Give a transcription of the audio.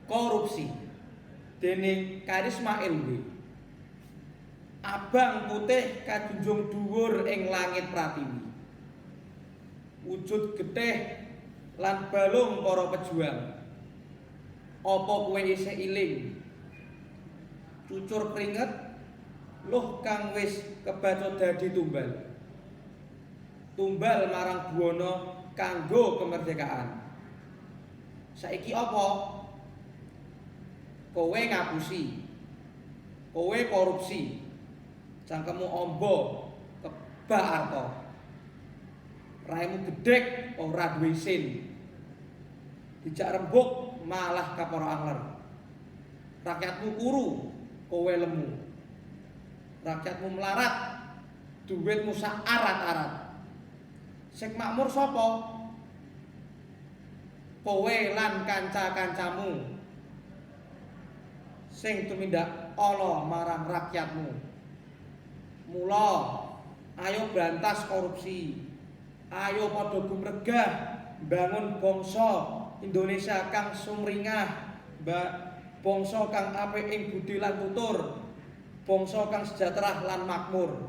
korupsi dening Karisma LW. Abang putih kajunjung dhuwur ing langit pratiwi. Wujud getih lan balung para pejuang. Apa kowe isih iling? Cucur keringet luh kang wis kebaca dadi tumbal. Tumbal marang buwana kanggo kemerdekaan. Saiki apa? Kowe ngapusi. Kowe korupsi. Cangkemmu amba kebak arta. Raimu gedhek ora duwe isin. Dijak rembug malah kapara angler. Rakyatmu kuru, kowe lemu. Rakyatmu melarat, duitmu sak arat-arat. Sing makmur sapa? Kowe lan kanca-kancamu. Sing tumindak ala marang rakyatmu. Mula ayo brantas korupsi. Ayo padha gumregah bangun bangsa Indonesia kang sumringah, bangsa kang apik ing budi lan tutur, bangsa kang sejahtera lan makmur.